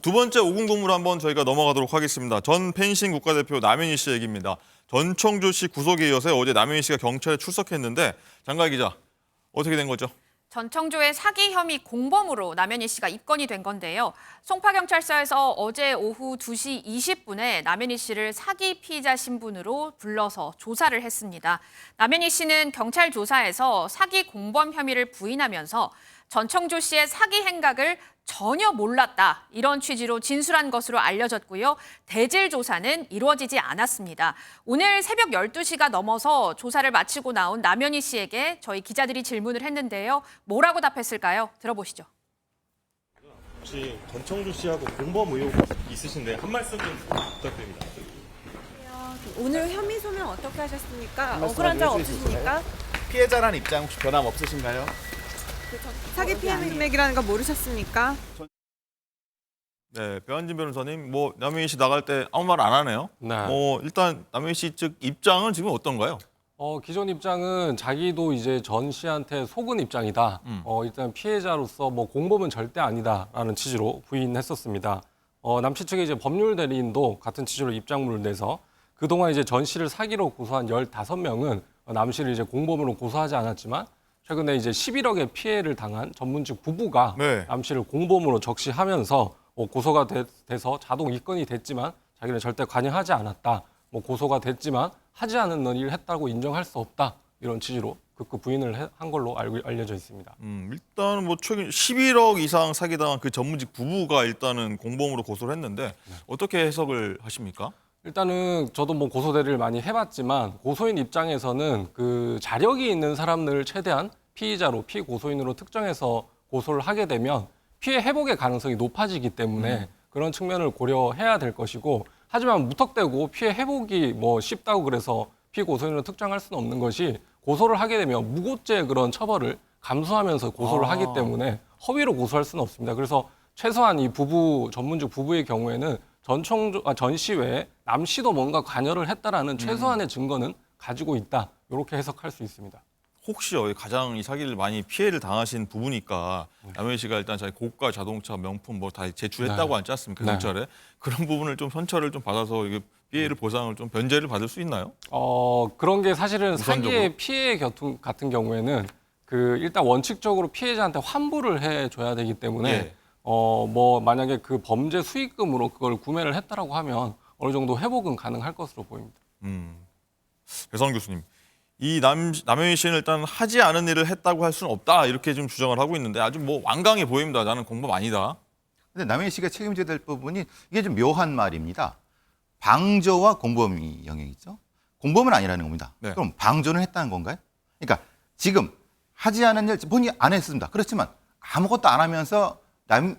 두 번째 오군고무로 한번 저희가 넘어가도록 하겠습니다. 전 펜싱 국가대표 남현희 씨 얘기입니다. 전청조 씨 구속에 이어서 어제 남현희 씨가 경찰에 출석했는데 장갈 기자, 어떻게 된 거죠? 전청조의 사기 혐의 공범으로 남현희 씨가 입건이 된 건데요. 송파경찰서에서 어제 오후 2시 20분에 남현희 씨를 사기 피의자 신분으로 불러서 조사를 했습니다. 남현희 씨는 경찰 조사에서 사기 공범 혐의를 부인하면서 전청조 씨의 사기 행각을 전혀 몰랐다, 이런 취지로 진술한 것으로 알려졌고요. 대질 조사는 이루어지지 않았습니다. 오늘 새벽 12시가 넘어서 조사를 마치고 나온 남현희 씨에게 저희 기자들이 질문을 했는데요. 뭐라고 답했을까요? 들어보시죠. 혹시 전청조 씨하고 공범 의혹 있으신데 한 말씀 좀 부탁드립니다. 오늘 혐의 소명 어떻게 하셨습니까? 억울한 점 없으십니까? 피해자라는 입장 혹시 변함 없으신가요? 사기 피해 금액이라는 거 모르셨습니까? 네, 배한진 변호사님, 남현희 씨 나갈 때 아무 말 안 하네요. 네. 일단 남현희 씨 측 입장은 지금 어떤가요? 기존 입장은 자기도 이제 전 씨한테 속은 입장이다. 일단 피해자로서 공범은 절대 아니다라는 취지로 부인했었습니다. 남 씨 측의 이제 법률 대리인도 같은 취지로 입장문을 내서 그동안 이제 전 씨를 사기로 고소한 15명은 남 씨를 이제 공범으로 고소하지 않았지만 최근에 이제 11억의 피해를 당한 전문직 부부가 네. 남 씨를 공범으로 적시하면서 고소가 돼서 자동 입건이 됐지만 자기는 절대 관여하지 않았다. 고소가 됐지만 하지 않은 일을 했다고 인정할 수 없다. 이런 취지로 극구 부인을 한 걸로 알려져 있습니다. 일단은 최근 11억 이상 사기당한 그 전문직 부부가 일단은 공범으로 고소를 했는데 어떻게 해석을 하십니까? 일단은 저도 고소 대리를 많이 해봤지만 고소인 입장에서는 그 자력이 있는 사람들을 최대한 피의자로 피고소인으로 특정해서 고소를 하게 되면 피해 회복의 가능성이 높아지기 때문에 그런 측면을 고려해야 될 것이고, 하지만 무턱대고 피해 회복이 쉽다고 그래서 피고소인으로 특정할 수는 없는 것이, 고소를 하게 되면 무고죄 그런 처벌을 감수하면서 고소를 하기 때문에 허위로 고소할 수는 없습니다. 그래서 최소한 이 부부 전문직 부부의 경우에는 전 씨 외에 남 씨도 뭔가 관여를 했다라는 최소한의 증거는 가지고 있다. 이렇게 해석할 수 있습니다. 혹시요, 가장 이 사기를 많이 피해를 당하신 부부니까 남현희 씨가 일단 자기 고가 자동차 명품 다 제출했다고 하지 않습니까? 네. 경찰에. 그런 부분을 좀 현찰을 좀 받아서 이게 피해를 보상을 좀 변제를 받을 수 있나요? 그런 게 사실은 우선적으로? 사기의 피해 같은 경우에는 일단 원칙적으로 피해자한테 환불을 해줘야 되기 때문에 예. 만약에 그 범죄 수익금으로 그걸 구매를 했다라고 하면 어느 정도 회복은 가능할 것으로 보입니다. 배성 교수님, 이 남현희 씨는 일단 하지 않은 일을 했다고 할 수는 없다, 이렇게 좀 주장을 하고 있는데 아주 완강해 보입니다. 나는 공범 아니다. 근데 남현희 씨가 책임져야 될 부분이 이게 좀 묘한 말입니다. 방조와 공범이 영역이죠. 공범은 아니라는 겁니다. 네. 그럼 방조는 했다는 건가요? 그러니까 지금 하지 않은 일 본인이 안 했습니다. 그렇지만 아무것도 안 하면서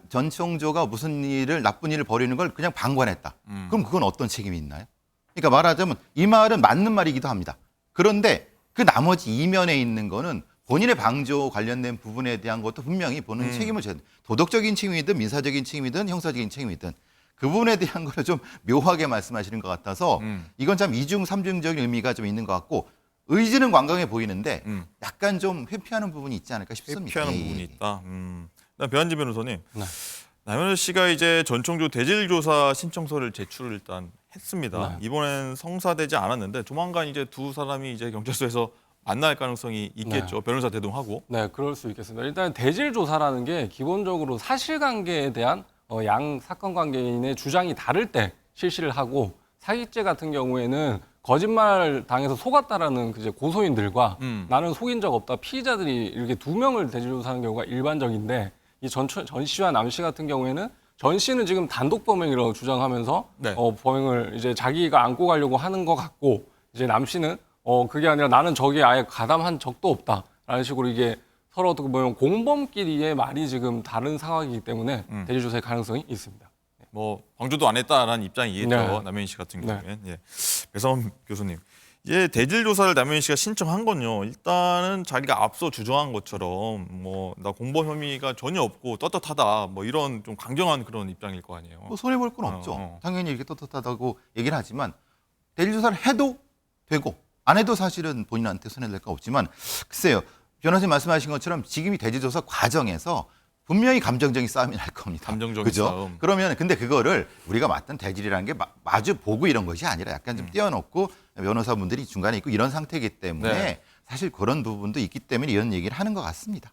전청조가 무슨 일을, 나쁜 일을 벌이는 걸 그냥 방관했다. 그럼 그건 어떤 책임이 있나요? 그러니까 말하자면 이 말은 맞는 말이기도 합니다. 그런데 그 나머지 이면에 있는 거는 본인의 방조 관련된 부분에 대한 것도 분명히 본인 책임을 져야 돼요. 도덕적인 책임이든 민사적인 책임이든 형사적인 책임이든 그 부분에 대한 걸 좀 묘하게 말씀하시는 것 같아서 이건 참 이중 삼중적인 의미가 좀 있는 것 같고, 의지는 완강해 보이는데 약간 좀 회피하는 부분이 있지 않을까 싶습니다. 회피하는 부분이 있다. 일단 배한진 변호사님, 네. 남현희 씨가 이제 전청조 대질조사 신청서를 제출을 일단 했습니다. 네. 이번엔 성사되지 않았는데 조만간 이제 두 사람이 이제 경찰서에서 만날 가능성이 있겠죠. 변호사 대동하고. 네, 그럴 수 있겠습니다. 일단 대질 조사라는 게 기본적으로 사실관계에 대한 양 사건 관계인의 주장이 다를 때 실시를 하고, 사기죄 같은 경우에는 거짓말 당해서 속았다라는 이제 고소인들과 나는 속인 적 없다 피의자들이 이렇게 두 명을 대질 조사하는 경우가 일반적인데, 이 전 씨와 남 씨 같은 경우에는 전 씨는 지금 단독 범행이라고 주장하면서 네. 범행을 이제 자기가 안고 가려고 하는 것 같고, 이제 남 씨는 그게 아니라 나는 저기에 아예 가담한 적도 없다라는 식으로 이게 서로 어떻게 보면 공범끼리의 말이 지금 다른 상황이기 때문에 대질 조사의 가능성이 있습니다. 방조도 안 했다라는 입장이겠죠. 네. 남현희 씨 같은 네. 경우에는. 예. 배성 교수님, 이제 대질 조사를 남현희 씨가 신청한 건요, 일단은 자기가 앞서 주장한 것처럼 나 공범 혐의가 전혀 없고 떳떳하다, 이런 좀 강경한 그런 입장일 거 아니에요. 손해 볼 건 없죠. 당연히 이렇게 떳떳하다고 얘기를 하지만 대질 조사를 해도 되고 안 해도 사실은 본인한테 손해될 거 없지만, 글쎄요, 변호사님 말씀하신 것처럼 지금 이 대질 조사 과정에서 분명히 감정적인 싸움이 날 겁니다. 감정적인 그죠? 싸움. 그러면 근데 그거를 우리가 맡은 대질이라는 게 마주 보고 이런 것이 아니라 약간 좀 띄워놓고 변호사분들이 중간에 있고 이런 상태이기 때문에 네. 사실 그런 부분도 있기 때문에 이런 얘기를 하는 것 같습니다.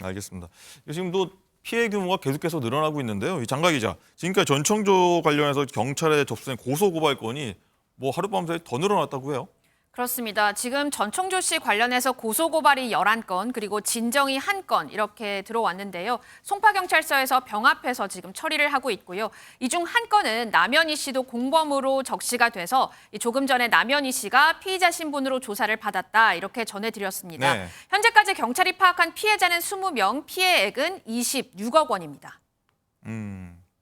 알겠습니다. 지금도 피해 규모가 계속해서 늘어나고 있는데요. 이 장가 기자, 지금까지 전청조 관련해서 경찰에 접수된 고소 고발 건이 뭐 하룻밤 사이 더 늘어났다고 해요. 그렇습니다. 지금 전청조 씨 관련해서 고소고발이 11건 그리고 진정이 1건 이렇게 들어왔는데요. 송파경찰서에서 병합해서 지금 처리를 하고 있고요. 이 중 한 건은 남현희 씨도 공범으로 적시가 돼서 조금 전에 남현희 씨가 피의자 신분으로 조사를 받았다 이렇게 전해드렸습니다. 네. 현재까지 경찰이 파악한 피해자는 20명, 피해액은 26억 원입니다.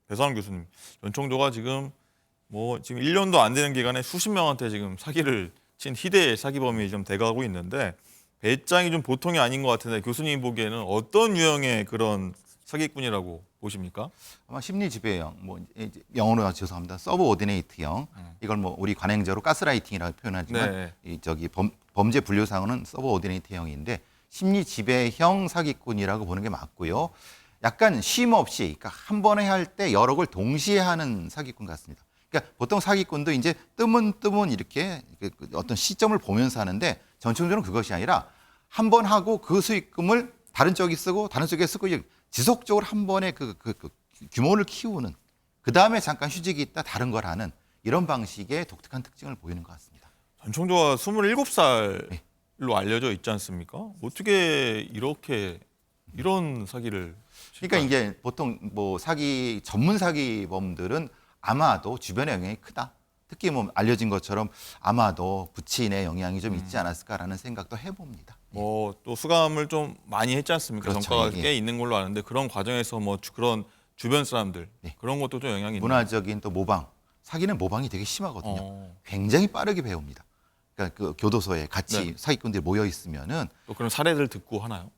배상훈 교수님, 전청조가 지금 1년도 안 되는 기간에 수십 명한테 지금 사기를 친 희대의 사기범이 좀 돼가고 있는데 배짱이 좀 보통이 아닌 것 같은데 교수님 보기에는 어떤 유형의 그런 사기꾼이라고 보십니까? 아마 심리 지배형, 이제 영어로 죄송합니다. 서브오디네이트형. 이걸 우리 관행적으로 가스라이팅이라고 표현하지만 네. 범죄 분류상으로는 서브오디네이트형인데 심리 지배형 사기꾼이라고 보는 게 맞고요. 약간 쉼 없이, 그러니까 한 번에 할 때 여러 걸 동시에 하는 사기꾼 같습니다. 그러니까 보통 사기꾼도 이제 뜨문뜨문 이렇게 어떤 시점을 보면서 하는데 전청조는 그것이 아니라 한 번 하고 그 수익금을 다른 쪽이 쓰고 다른 쪽에 쓰고 지속적으로 한 번에 그 규모를 키우는, 그 다음에 잠깐 휴직이 있다 다른 걸 하는 이런 방식의 독특한 특징을 보이는 것 같습니다. 전청조가 27살로 네. 알려져 있지 않습니까? 어떻게 이런 사기를 그러니까 이제 보통 전문 사기범들은 아마도 주변의 영향이 크다. 특히 알려진 것처럼 아마도 부친의 영향이 좀 있지 않았을까라는 생각도 해봅니다. 또 수감을 좀 많이 했지 않습니까? 그렇죠. 성과가 예. 꽤 있는 걸로 아는데 그런 과정에서 그런 주변 사람들 네. 그런 것도 좀 영향이 있나요? 문화적인 또 모방, 사기는 모방이 되게 심하거든요. 굉장히 빠르게 배웁니다. 그러니까 그 교도소에 같이 네. 사기꾼들이 모여 있으면은 또 그런 사례들 듣고 하나요?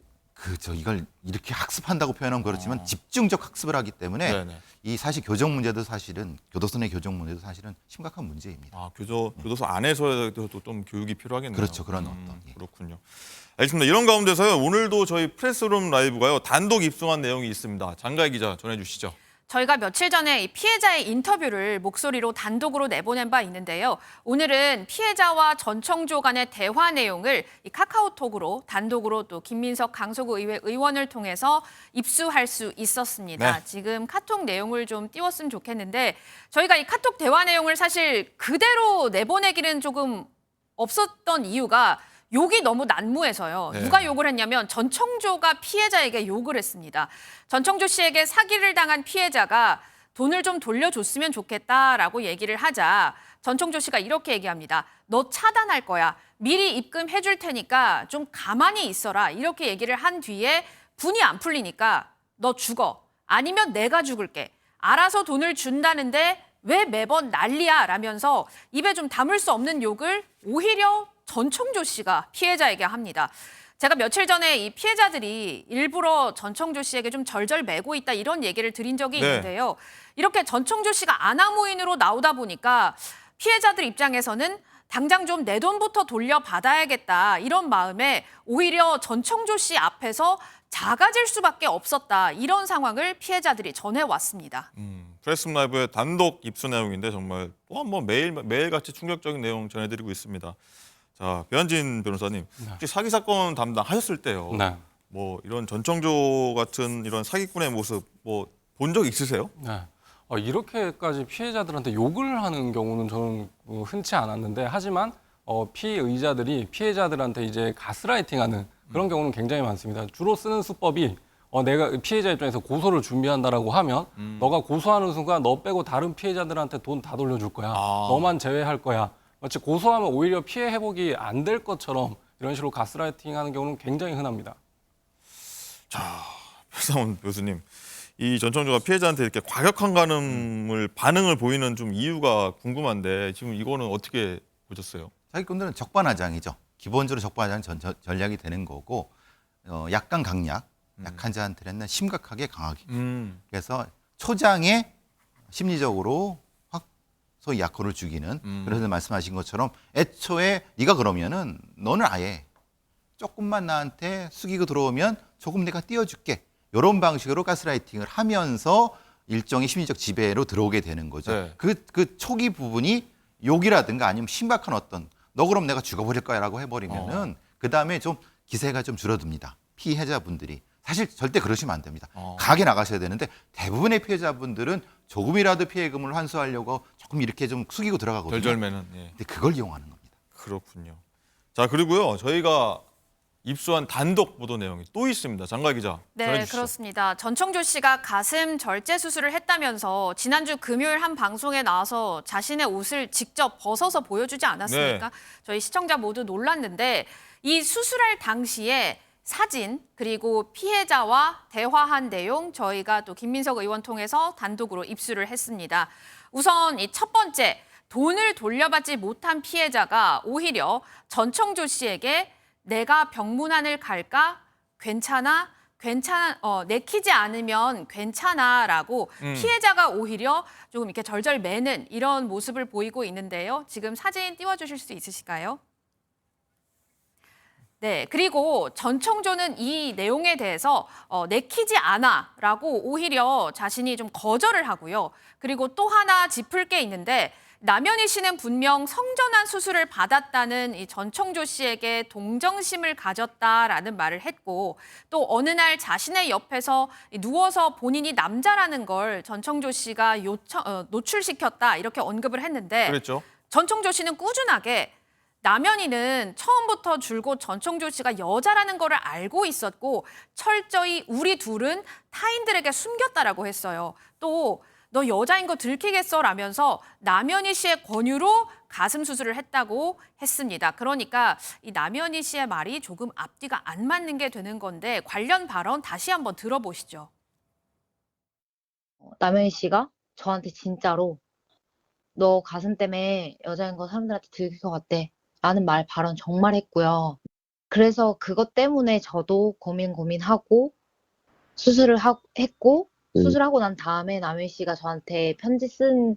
이걸 이렇게 학습한다고 표현하면 그렇지만 집중적 학습을 하기 때문에 네네. 이 사실 교정 문제도 사실은 교도소 내 교정 문제도 사실은 심각한 문제입니다. 교도소 안에서도 좀 교육이 필요하겠네요. 그렇죠. 그런 어떤. 예. 그렇군요. 알겠습니다. 이런 가운데서요. 오늘도 저희 프레스룸 라이브가요. 단독 입성한 내용이 있습니다. 장가희 기자 전해주시죠. 저희가 며칠 전에 이 피해자의 인터뷰를 목소리로 단독으로 내보낸 바 있는데요. 오늘은 피해자와 전청조 간의 대화 내용을 이 카카오톡으로 단독으로 또 김민석 강서구 의회 의원을 통해서 입수할 수 있었습니다. 네. 지금 카톡 내용을 좀 띄웠으면 좋겠는데 저희가 이 카톡 대화 내용을 사실 그대로 내보내기는 조금 없었던 이유가 욕이 너무 난무해서요. 네. 누가 욕을 했냐면 전청조가 피해자에게 욕을 했습니다. 전청조 씨에게 사기를 당한 피해자가 돈을 좀 돌려줬으면 좋겠다라고 얘기를 하자 전청조 씨가 이렇게 얘기합니다. 너 차단할 거야. 미리 입금해 줄 테니까 좀 가만히 있어라. 이렇게 얘기를 한 뒤에 분이 안 풀리니까 너 죽어. 아니면 내가 죽을게. 알아서 돈을 준다는데 왜 매번 난리야? 라면서 입에 좀 담을 수 없는 욕을 오히려 전청조 씨가 피해자에게 합니다. 제가 며칠 전에 이 피해자들이 일부러 전청조 씨에게 좀 절절매고 있다 이런 얘기를 드린 적이 네. 있는데요. 이렇게 전청조 씨가 아나무인으로 나오다 보니까 피해자들 입장에서는 당장 좀 내 돈부터 돌려받아야겠다 이런 마음에 오히려 전청조 씨 앞에서 작아질 수밖에 없었다 이런 상황을 피해자들이 전해왔습니다. 프레스룸 라이브의 단독 입수 내용인데 정말 또 한 번 매일같이 충격적인 내용 전해드리고 있습니다. 자, 배현진 변호사님, 혹시 사기 사건 담당하셨을 때요. 네. 이런 전청조 같은 이런 사기꾼의 모습 본 적 있으세요? 네. 이렇게까지 피해자들한테 욕을 하는 경우는 저는 흔치 않았는데 하지만 피의자들이 피해자들한테 이제 가스라이팅하는 그런 경우는 굉장히 많습니다. 주로 쓰는 수법이 내가 피해자 입장에서 고소를 준비한다라고 하면 너가 고소하는 순간 너 빼고 다른 피해자들한테 돈 다 돌려줄 거야. 너만 제외할 거야. 마치 고소하면 오히려 피해 회복이 안 될 것처럼 이런 식으로 가스라이팅하는 경우는 굉장히 흔합니다. 배상훈 교수님, 이 전청조가 피해자한테 이렇게 과격한 반응을 보이는 좀 이유가 궁금한데 지금 이거는 어떻게 보셨어요? 사기꾼들은 적반하장이죠. 기본적으로 적반하장 전략이 되는 거고 약간 강약, 약한 자한테는 심각하게 강하게. 그래서 초장에 심리적으로 소위 약혼을 죽이는 그래서 말씀하신 것처럼 애초에 네가 그러면은 너는 아예 조금만 나한테 숙이고 들어오면 조금 내가 띄워줄게. 이런 방식으로 가스라이팅을 하면서 일종의 심리적 지배로 들어오게 되는 거죠. 네. 그 초기 부분이 욕이라든가 아니면 신박한 어떤 너 그럼 내가 죽어버릴 거야라고 해버리면은 그 다음에 좀 기세가 좀 줄어듭니다. 피해자분들이 사실 절대 그러시면 안 됩니다. 강하게 나가셔야 되는데 대부분의 피해자분들은 조금이라도 피해금을 환수하려고 조금 이렇게 좀 숙이고 들어가거든요. 덜덜매는. 예. 근데 그걸 이용하는 겁니다. 그렇군요. 자, 그리고요. 저희가 입수한 단독 보도 내용이 또 있습니다. 장가 기자, 네, 전해주시죠. 그렇습니다. 전청조 씨가 가슴 절제 수술을 했다면서 지난주 금요일 한 방송에 나와서 자신의 옷을 직접 벗어서 보여주지 않았습니까? 네. 저희 시청자 모두 놀랐는데 이 수술할 당시에 사진 그리고 피해자와 대화한 내용 저희가 또 김민석 의원 통해서 단독으로 입수를 했습니다. 우선 이 첫 번째, 돈을 돌려받지 못한 피해자가 오히려 전청조 씨에게 내가 병문안을 갈까? 괜찮아? 내키지 않으면 괜찮아라고 피해자가 오히려 조금 이렇게 절절 매는 이런 모습을 보이고 있는데요. 지금 사진 띄워주실 수 있으실까요? 네, 그리고 전청조는 이 내용에 대해서 내키지 않아라고 오히려 자신이 좀 거절을 하고요. 그리고 또 하나 짚을 게 있는데 남현희 씨는 분명 성전환 수술을 받았다는 이 전청조 씨에게 동정심을 가졌다라는 말을 했고 또 어느 날 자신의 옆에서 누워서 본인이 남자라는 걸 전청조 씨가 노출시켰다 이렇게 언급을 했는데 그랬죠. 전청조 씨는 꾸준하게 남현희는 처음부터 줄곧 전청조 씨가 여자라는 거를 알고 있었고 철저히 우리 둘은 타인들에게 숨겼다라고 했어요. 또 너 여자인 거 들키겠어 라면서 남현희 씨의 권유로 가슴 수술을 했다고 했습니다. 그러니까 이 남현희 씨의 말이 조금 앞뒤가 안 맞는 게 되는 건데 관련 발언 다시 한번 들어보시죠. 남현희 씨가 저한테 진짜로 너 가슴 때문에 여자인 거 사람들한테 들킬 것 같대 라는 발언 정말 했고요. 그래서 그것 때문에 저도 고민하고 수술을 했고 수술하고 난 다음에 남현희 씨가 저한테 편지 쓴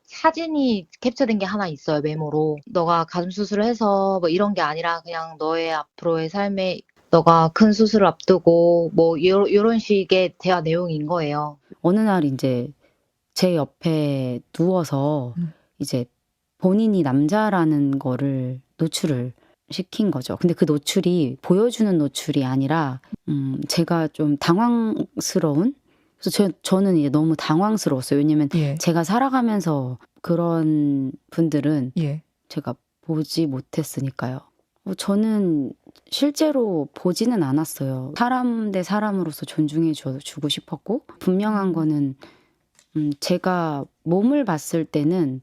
사진이 캡처된 게 하나 있어요, 메모로. 너가 가슴 수술을 해서 뭐 이런 게 아니라 그냥 너의 앞으로의 삶에 너가 큰 수술을 앞두고 뭐 이런 식의 대화 내용인 거예요. 어느 날 이제 제 옆에 누워서 이제 본인이 남자라는 거를 노출을 시킨 거죠. 근데 그 노출이 보여주는 노출이 아니라 제가 좀 당황스러운 그래서 저는 이제 너무 당황스러웠어요. 왜냐면 제가 살아가면서 그런 분들은 제가 보지 못했으니까요. 저는 실제로 보지는 않았어요. 사람 대 사람으로서 존중해 주고 싶었고 분명한 거는 제가 몸을 봤을 때는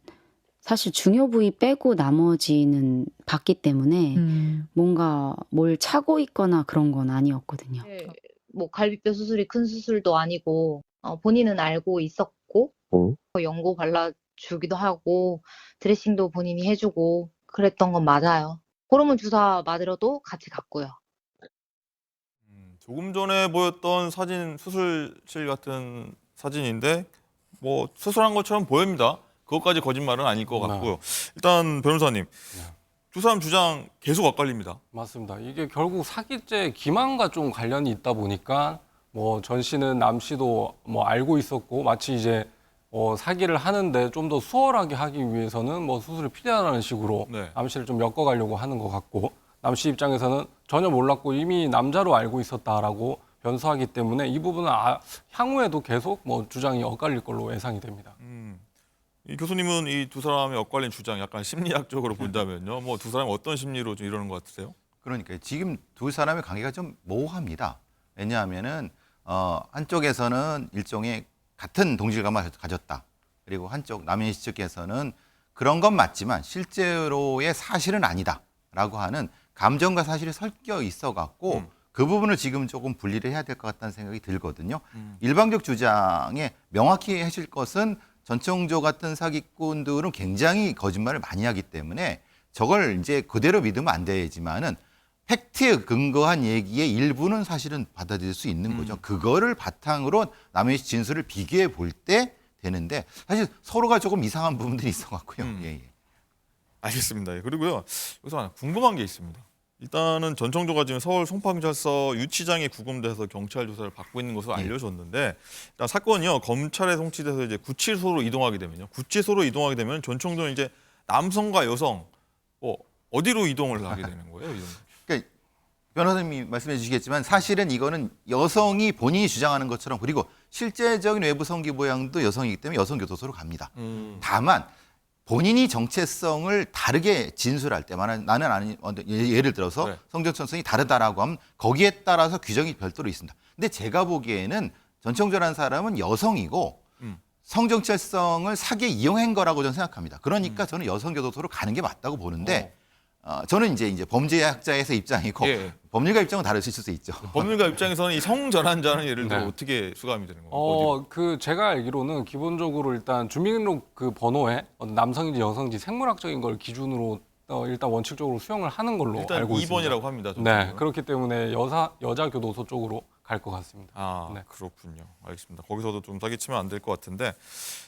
사실 중요 부위 빼고 나머지는 봤기 때문에 뭔가 뭘 차고 있거나 그런 건 아니었거든요. 네, 뭐 갈비뼈 수술이 큰 수술도 아니고 본인은 알고 있었고 연고 발라주기도 하고 드레싱도 본인이 해주고 그랬던 건 맞아요. 호르몬 주사 맞으러도 같이 갔고요. 조금 전에 보였던 사진 수술실 같은 사진인데 뭐 수술한 것처럼 보입니다. 그것까지 거짓말은 아닐 것 같고요. 일단 변호사님, 두 사람 주장 계속 엇갈립니다. 맞습니다. 이게 결국 사기죄 기만과 좀 관련이 있다 보니까 뭐 전 씨는 남 씨도 뭐 알고 있었고 마치 이제 사기를 하는데 좀 더 수월하게 하기 위해서는 뭐 수술이 필요하다는 식으로 네. 남 씨를 좀 엮어가려고 하는 것 같고 남 씨 입장에서는 전혀 몰랐고 이미 남자로 알고 있었다라고 변수하기 때문에 이 부분은 향후에도 계속 뭐 주장이 엇갈릴 걸로 예상이 됩니다. 이 교수님은 이 두 사람의 엇갈린 주장 약간 심리학적으로 본다면요. 뭐 두 사람이 어떤 심리로 좀 이러는 것 같으세요? 그러니까 지금 두 사람의 관계가 좀 모호합니다. 왜냐하면은 한쪽에서는 일종의 같은 동질감을 가졌다. 그리고 한쪽 남현희 씨 측에서는 그런 건 맞지만 실제로의 사실은 아니다라고 하는 감정과 사실이 섞여 있어갖고 그 부분을 지금 조금 분리를 해야 될 것 같다는 생각이 들거든요. 일방적 주장에 명확히 하실 것은 전청조 같은 사기꾼들은 굉장히 거짓말을 많이 하기 때문에 저걸 이제 그대로 믿으면 안 되지만은 팩트에 근거한 얘기의 일부는 사실은 받아들일 수 있는 거죠. 그거를 바탕으로 남의 진술을 비교해 볼 때 되는데 사실 서로가 조금 이상한 부분들이 있어갖고요. 예. 알겠습니다. 그리고요 여기서 하나 궁금한 게 있습니다. 일단은 전청조가 지금 서울 송파경찰서 유치장에 구금돼서 경찰 조사를 받고 있는 것으로 알려졌는데 일단 사건이요 검찰에 송치돼서 이제 구치소로 이동하게 되면요 구치소로 이동하게 되면 전청조는 이제 남성과 여성 어디로 이동을 하게 되는 거예요? 이런. 그러니까 변호사님이 말씀해 주시겠지만 사실은 이거는 여성이 본인이 주장하는 것처럼 그리고 실제적인 외부 성기 모양도 여성이기 때문에 여성 교도소로 갑니다. 다만 본인이 정체성을 다르게 진술할 때 나는 아니 예를 들어서 네. 성정체성이 다르다라고 하면 거기에 따라서 규정이 별도로 있습니다. 근데 제가 보기에는 전청조라는 사람은 여성이고 성정체성을 사기에 이용한 거라고 저는 생각합니다. 그러니까 저는 여성 교도소로 가는 게 맞다고 보는데 저는 이제 범죄학자에서 입장이고 예. 법률가 입장은 다르실 수 있죠. 법률가 입장에서는 이 성전환자는 예를 들어 네. 어떻게 수감이 되는 건가요? 그 제가 알기로는 기본적으로 일단 주민등록 그 번호에 남성인지 여성인지 생물학적인 걸 기준으로 일단 원칙적으로 수용을 하는 걸로 일단 알고 있습니다. 2번이라고 합니다. 네, 전청조는. 그렇기 때문에 여자 교도소 쪽으로 갈 것 같습니다. 아 네. 그렇군요. 알겠습니다. 거기서도 좀 사기치면 안 될 것 같은데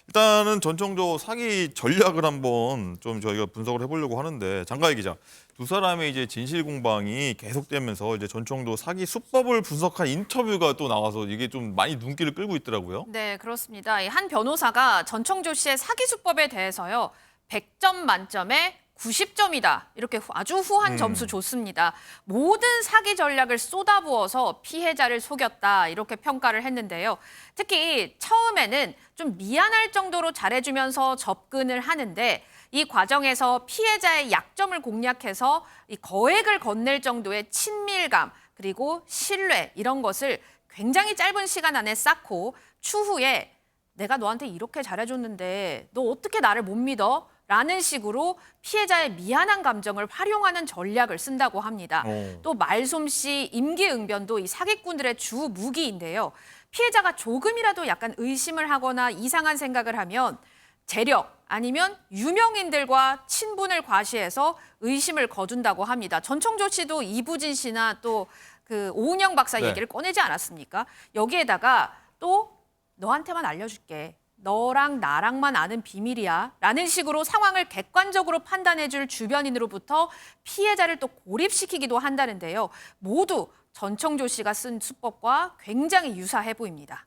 일단은 전청조 사기 전략을 한번 좀 저희가 분석을 해보려고 하는데 장가희 기자 두 사람의 이제 진실 공방이 계속되면서 이제 전청조 사기 수법을 분석한 인터뷰가 또 나와서 이게 좀 많이 눈길을 끌고 있더라고요. 네, 그렇습니다. 이 한 변호사가 전청조 씨의 사기 수법에 대해서요. 100점 만점에 90점이다. 이렇게 아주 후한 점수 줬습니다. 모든 사기 전략을 쏟아부어서 피해자를 속였다. 이렇게 평가를 했는데요. 특히 처음에는 좀 미안할 정도로 잘해주면서 접근을 하는데 이 과정에서 피해자의 약점을 공략해서 이 거액을 건넬 정도의 친밀감 그리고 신뢰 이런 것을 굉장히 짧은 시간 안에 쌓고 추후에 내가 너한테 이렇게 잘해줬는데 너 어떻게 나를 못 믿어? 라는 식으로 피해자의 미안한 감정을 활용하는 전략을 쓴다고 합니다. 또 말솜씨, 임기응변도 이 사기꾼들의 주 무기인데요. 피해자가 조금이라도 약간 의심을 하거나 이상한 생각을 하면 재력 아니면 유명인들과 친분을 과시해서 의심을 거둔다고 합니다. 전청조 씨도 이부진 씨나 또 그 오은영 박사 네. 얘기를 꺼내지 않았습니까? 여기에다가 또 너한테만 알려줄게. 너랑 나랑만 아는 비밀이야. 라는 식으로 상황을 객관적으로 판단해줄 주변인으로부터 피해자를 또 고립시키기도 한다는데요. 모두 전청조 씨가 쓴 수법과 굉장히 유사해 보입니다.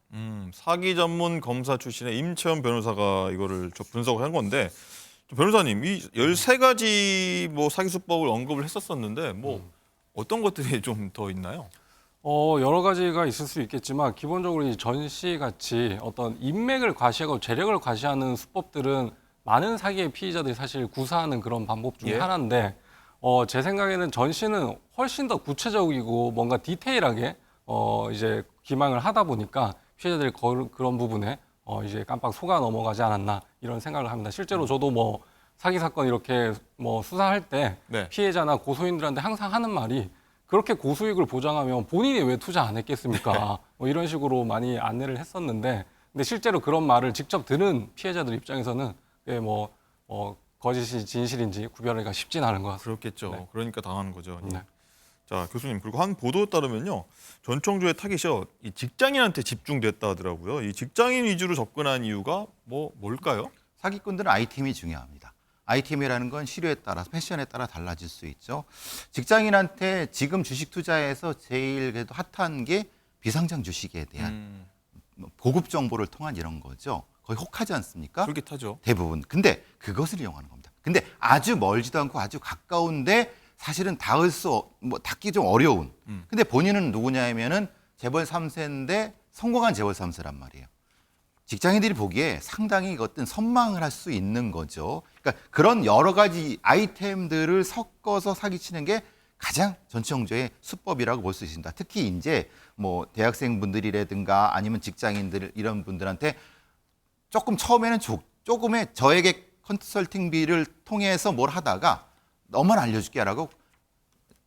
사기 전문 검사 출신의 임채원 변호사가 이거를 분석을 한 건데 변호사님 이 13가지 뭐 사기 수법을 언급을 했었었는데 뭐 어떤 것들이 좀 더 있나요? 여러 가지가 있을 수 있겠지만 기본적으로 이 전시 같이 어떤 인맥을 과시하고 재력을 과시하는 수법들은 많은 사기의 피의자들이 사실 구사하는 그런 방법 중에 예. 하나인데 제 생각에는 전시는 훨씬 더 구체적이고 뭔가 디테일하게 이제 기망을 하다 보니까 피해자들이 그런 부분에 이제 깜빡 속아 넘어가지 않았나 이런 생각을 합니다. 실제로 저도 뭐 사기 사건 이렇게 뭐 수사할 때 네. 피해자나 고소인들한테 항상 하는 말이 그렇게 고수익을 보장하면 본인이 왜 투자 안 했겠습니까? 뭐 이런 식으로 많이 안내를 했었는데, 근데 실제로 그런 말을 직접 들은 피해자들 입장에서는 거짓이 진실인지 구별하기가 쉽진 않은 것 같습니다. 그렇겠죠. 네. 그러니까 당하는 거죠. 네. 자 교수님 그리고 한 보도에 따르면요 전청조의 타깃이 이 직장인한테 집중됐다 하더라고요. 이 직장인 위주로 접근한 이유가 뭘까요? 사기꾼들은 아이템이 중요합니다. 아이템이라는 건 시류에 따라 패션에 따라 달라질 수 있죠. 직장인한테 지금 주식 투자에서 제일 그래도 핫한 게 비상장 주식에 대한 보급 정보를 통한 이런 거죠. 거의 혹하지 않습니까? 솔깃하죠. 대부분. 근데 그것을 이용하는 겁니다. 근데 아주 멀지도 않고 아주 가까운데 사실은 닿기 좀 어려운. 근데 본인은 누구냐면은 재벌 3세인데 성공한 재벌 3세란 말이에요. 직장인들이 보기에 상당히 어떤 선망을 할 수 있는 거죠. 그러니까 그런 여러 가지 아이템들을 섞어서 사기치는 게 가장 전청조의 수법이라고 볼 수 있습니다. 특히 이제 뭐 대학생분들이라든가 아니면 직장인들 이런 분들한테 조금 처음에는 조금의 저에게 컨설팅비를 통해서 뭘 하다가 너만 알려줄게라고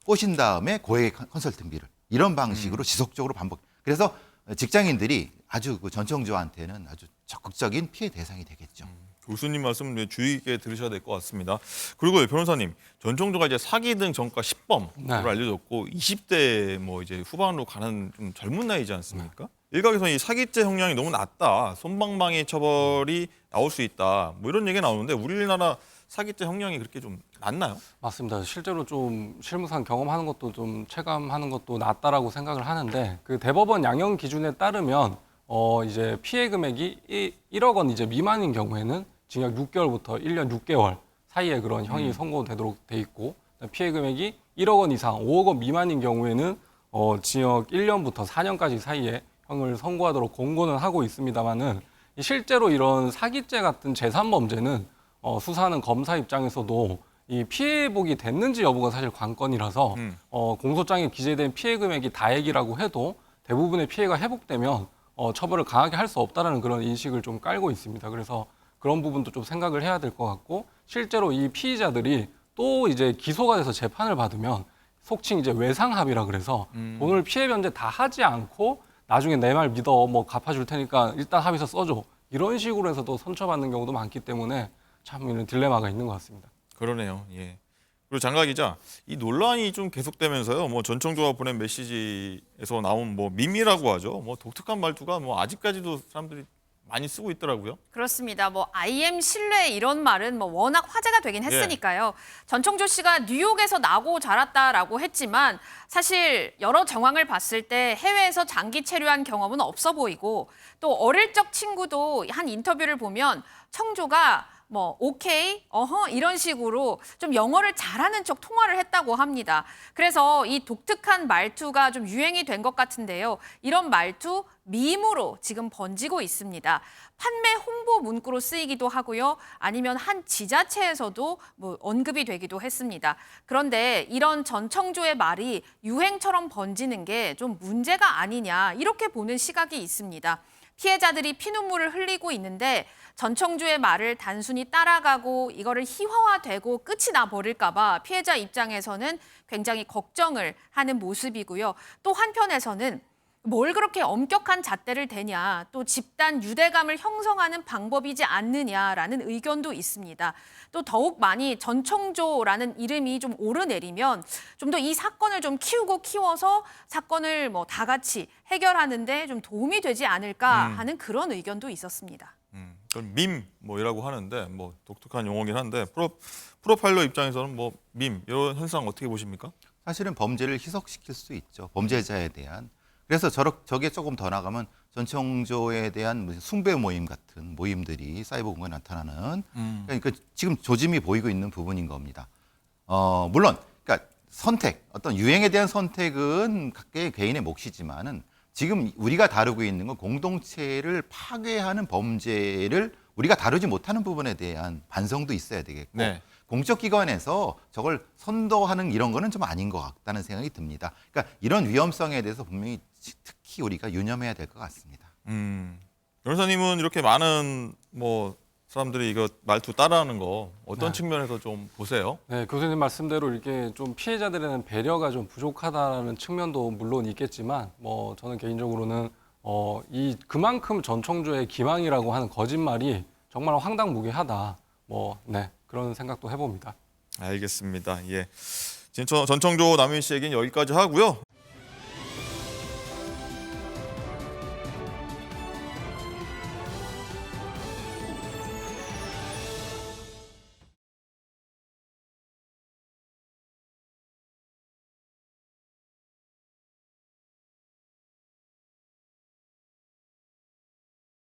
꼬신 다음에 고액의 컨설팅비를 이런 방식으로 지속적으로 반복. 그래서 직장인들이 아주 그 전청조한테는 아주 적극적인 피해 대상이 되겠죠. 교수님 말씀 주의 깊게 들으셔야 될 것 같습니다. 그리고 변호사님, 전청조가 이제 사기 등 전과 10범으로 네. 알려졌고 20대 뭐 이제 후반으로 가는 좀 젊은 나이지 않습니까? 일각에서 이 사기죄 형량이 너무 낮다, 솜방망이 처벌이 나올 수 있다, 뭐 이런 얘기가 나오는데 우리나라 사기죄 형량이 그렇게 좀 낮나요? 맞습니다. 실제로 좀 실무상 경험하는 것도 좀 체감하는 것도 낫다라고 생각을 하는데 그 대법원 양형 기준에 따르면 이제 피해 금액이 1억 원 이제 미만인 경우에는 징역 6개월부터 1년 6개월 사이에 그런 형이 선고되도록 돼 있고 피해 금액이 1억 원 이상 5억 원 미만인 경우에는 징역 1년부터 4년까지 사이에 형을 선고하도록 권고는 하고 있습니다만은 실제로 이런 사기죄 같은 재산 범죄는 수사하는 검사 입장에서도 이 피해 회복이 됐는지 여부가 사실 관건이라서 공소장에 기재된 피해 금액이 다액이라고 해도 대부분의 피해가 회복되면 처벌을 강하게 할 수 없다라는 그런 인식을 좀 깔고 있습니다. 그래서 그런 부분도 좀 생각을 해야 될 것 같고 실제로 이 피의자들이 또 이제 기소가 돼서 재판을 받으면 속칭 이제 외상합의라 그래서 돈을 피해 변제 다 하지 않고 나중에 내 말 믿어 뭐 갚아줄 테니까 일단 합의서 써줘 이런 식으로 해서도 선처받는 경우도 많기 때문에 참 이런 딜레마가 있는 것 같습니다. 그러네요. 예. 그리고 장가 기자, 이 논란이 좀 계속되면서요. 뭐 전청조가 보낸 메시지에서 나온 뭐 밈이라고 하죠. 뭐 독특한 말투가 뭐 아직까지도 사람들이 많이 쓰고 있더라고요. 그렇습니다. 뭐 I am 신뢰 이런 말은 뭐 워낙 화제가 되긴 했으니까요. 전청조 씨가 뉴욕에서 나고 자랐다라고 했지만 사실 여러 정황을 봤을 때 해외에서 장기 체류한 경험은 없어 보이고 또 어릴 적 친구도 한 인터뷰를 보면 청조가 뭐 오케이, 어허 이런 식으로 좀 영어를 잘하는 척 통화를 했다고 합니다. 그래서 이 독특한 말투가 좀 유행이 된 것 같은데요. 이런 말투 밈으로 지금 번지고 있습니다. 판매 홍보 문구로 쓰이기도 하고요. 아니면 한 지자체에서도 뭐 언급이 되기도 했습니다. 그런데 이런 전청조의 말이 유행처럼 번지는 게 좀 문제가 아니냐 이렇게 보는 시각이 있습니다. 피해자들이 피눈물을 흘리고 있는데 전청조의 말을 단순히 따라가고 이거를 희화화되고 끝이 나버릴까 봐 피해자 입장에서는 굉장히 걱정을 하는 모습이고요. 또 한편에서는 뭘 그렇게 엄격한 잣대를 대냐, 또 집단 유대감을 형성하는 방법이지 않느냐라는 의견도 있습니다. 또 더욱 많이 전청조라는 이름이 좀 오르내리면 좀 더 이 사건을 좀 키워서 사건을 뭐 다 같이 해결하는데 좀 도움이 되지 않을까 하는 그런 의견도 있었습니다. 그건 밈 뭐이라고 하는데 뭐 독특한 용어긴 한데 프로파일러 입장에서는 뭐 밈 이런 현상 어떻게 보십니까? 사실은 범죄를 희석시킬 수 있죠. 범죄자에 대한. 그래서 저게 조금 더 나가면 전청조에 대한 무슨 숭배 모임 같은 모임들이 사이버 공간에 나타나는 그러니까 지금 조짐이 보이고 있는 부분인 겁니다. 물론 그러니까 선택, 어떤 유행에 대한 선택은 각계의 개인의 몫이지만은 지금 우리가 다루고 있는 건 공동체를 파괴하는 범죄를 우리가 다루지 못하는 부분에 대한 반성도 있어야 되겠고 네. 공적 기관에서 저걸 선도하는 이런 거는 좀 아닌 것 같다는 생각이 듭니다. 그러니까 이런 위험성에 대해서 분명히 특히 우리가 유념해야 될 것 같습니다. 변호사님은 이렇게 많은 뭐 사람들이 이거 말투 따라하는 거 어떤 네. 측면에서 좀 보세요? 네, 교수님 말씀대로 이렇게 좀 피해자들에는 배려가 좀 부족하다는 측면도 물론 있겠지만 뭐 저는 개인적으로는 그만큼 전청조의 기망이라고 하는 거짓말이 정말 황당무계하다. 네, 그런 생각도 해봅니다. 알겠습니다. 예. 전청조 남인 씨 얘기는 여기까지 하고요.